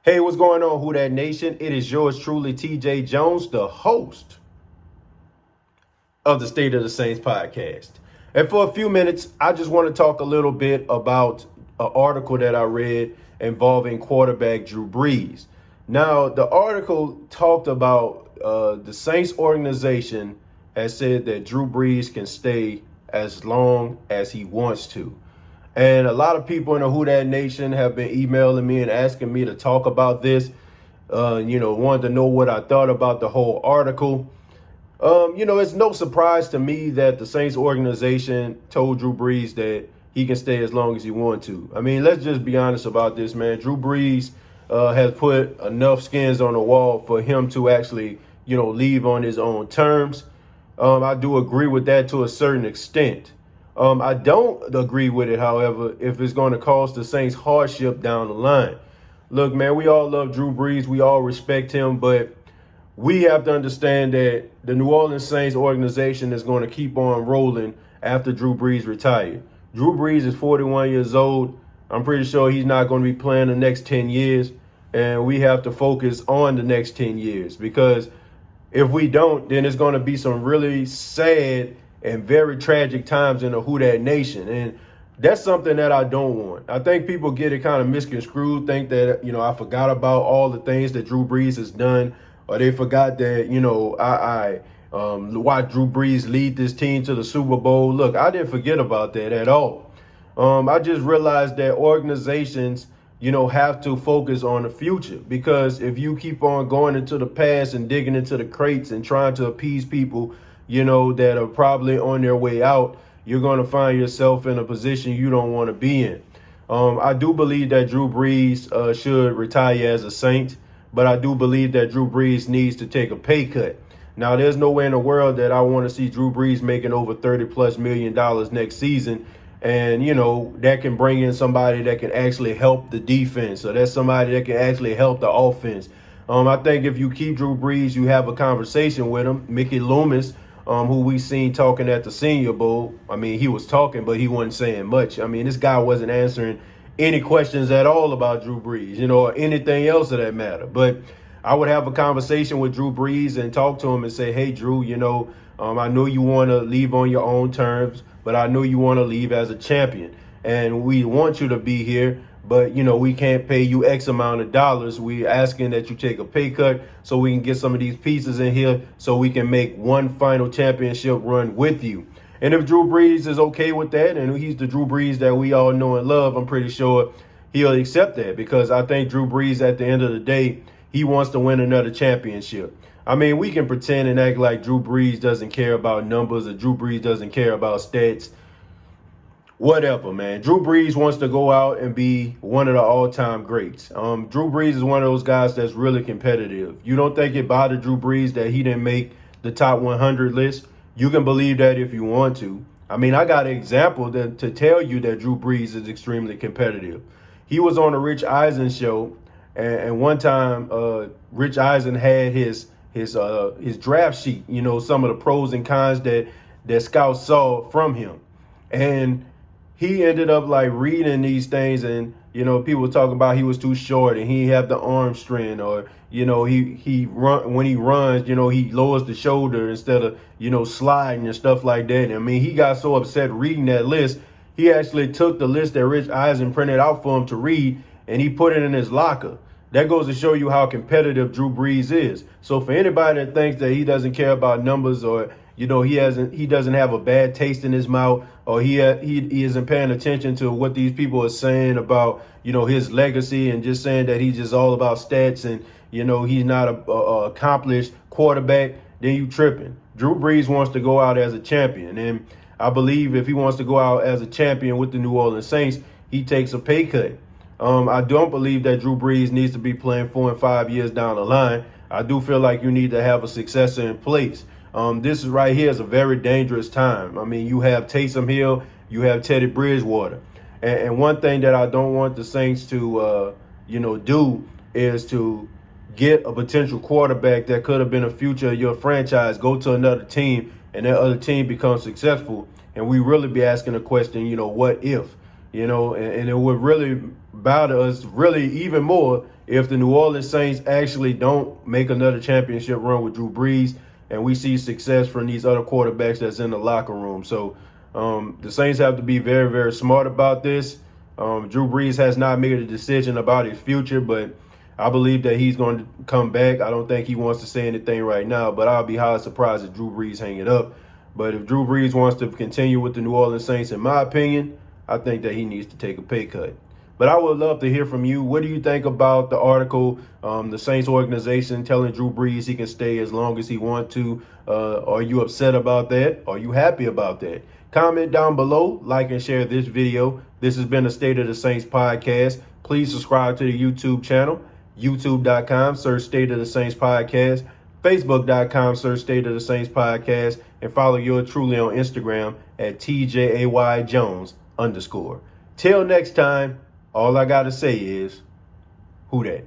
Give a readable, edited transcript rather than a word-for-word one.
Hey, what's going on, Who That Nation? It is yours truly, TJ Jones, the host of the State of the Saints podcast. And for a few minutes, I just want to talk a little bit about an article that I read involving quarterback Drew Brees. Now, the article talked about the Saints organization has said that Drew Brees can stay as long as he wants to. And a lot of people in the Who That Nation have been emailing me and asking me to talk about this. Wanted to know what I thought about the whole article. It's no surprise to me that the Saints organization told Drew Brees that he can stay as long as he wants to. I mean, let's just be honest about this, man. Drew Brees has put enough skins on the wall for him to actually, leave on his own terms. I do agree with that to a certain extent. I don't agree with it, however, if it's going to cause the Saints hardship down the line. Look, man, we all love Drew Brees. We all respect him, but we have to understand that the New Orleans Saints organization is going to keep on rolling after Drew Brees retired. Drew Brees is 41 years old. I'm pretty sure he's not going to be playing the next 10 years, and we have to focus on the next 10 years because if we don't, then it's going to be some really sad and very tragic times in the Who That Nation. And that's something that I don't want. I think people get it kind of misconstrued, think that, I forgot about all the things that Drew Brees has done, or they forgot that, I watched Drew Brees lead this team to the Super Bowl. Look, I didn't forget about that at all. I just realized that organizations, have to focus on the future, because if you keep on going into the past and digging into the crates and trying to appease people, that are probably on their way out, you're going to find yourself in a position you don't want to be in. I do believe that Drew Brees should retire as a Saint, but I do believe that Drew Brees needs to take a pay cut. Now, there's no way in the world that I want to see Drew Brees making over $30+ million next season. And, that can bring in somebody that can actually help the defense. So that's somebody that can actually help the offense. I think if you keep Drew Brees, you have a conversation with him. Mickey Loomis, who we seen talking at the Senior Bowl. I mean, he was talking, but he wasn't saying much. I mean, this guy wasn't answering any questions at all about Drew Brees, or anything else of that matter. But I would have a conversation with Drew Brees and talk to him and say, hey, Drew, I know you want to leave on your own terms, but I know you want to leave as a champion. And we want you to be here, but, we can't pay you X amount of dollars. We're asking that you take a pay cut so we can get some of these pieces in here so we can make one final championship run with you. And if Drew Brees is okay with that, and he's the Drew Brees that we all know and love, I'm pretty sure he'll accept that, because I think Drew Brees, at the end of the day, he wants to win another championship. I mean, we can pretend and act like Drew Brees doesn't care about numbers or Drew Brees doesn't care about stats. Whatever, man. Drew Brees wants to go out and be one of the all-time greats. Drew Brees is one of those guys that's really competitive. You don't think it bothered Drew Brees that he didn't make the top 100 list? You can believe that if you want to. I mean, I got an example to tell you that Drew Brees is extremely competitive. He was on the Rich Eisen show, and one time Rich Eisen had his draft sheet, some of the pros and cons that scouts saw from him. And he ended up reading these things, and people were talking about he was too short and he have the arm strength, or he run when he runs, he lowers the shoulder instead of sliding and stuff like that. I mean, he got so upset reading that list, he actually took the list that Rich Eisen printed out for him to read and he put it in his locker. That goes to show you how competitive Drew Brees is. So for anybody that thinks that he doesn't care about numbers, or he doesn't have a bad taste in his mouth, or he isn't paying attention to what these people are saying about his legacy, and just saying that he's just all about stats and he's not a accomplished quarterback, then you tripping. Drew Brees wants to go out as a champion, and I believe if he wants to go out as a champion with the New Orleans Saints, he takes a pay cut. I don't believe that Drew Brees needs to be playing 4 and 5 years down the line. I do feel like you need to have a successor in place. This is right here is a very dangerous time. I mean, you have Taysom Hill, you have Teddy Bridgewater. And one thing that I don't want the Saints to, do is to get a potential quarterback that could have been a future of your franchise, go to another team, and that other team becomes successful. And we really be asking the question, what if? And it would really bother us really even more if the New Orleans Saints actually don't make another championship run with Drew Brees, and we see success from these other quarterbacks that's in the locker room. So the Saints have to be very, very smart about this. Drew Brees has not made a decision about his future, but I believe that he's going to come back. I don't think he wants to say anything right now, but I'll be highly surprised if Drew Brees hang it up. But if Drew Brees wants to continue with the New Orleans Saints, in my opinion, I think that he needs to take a pay cut. But I would love to hear from you. What do you think about the article, the Saints organization telling Drew Brees he can stay as long as he wants to? Are you upset about that? Are you happy about that? Comment down below, like and share this video. This has been the State of the Saints podcast. Please subscribe to the YouTube channel, youtube.com, search State of the Saints podcast, facebook.com, search State of the Saints podcast, and follow yours truly on Instagram at TJAYJones_. Till next time, all I got to say is, who dat?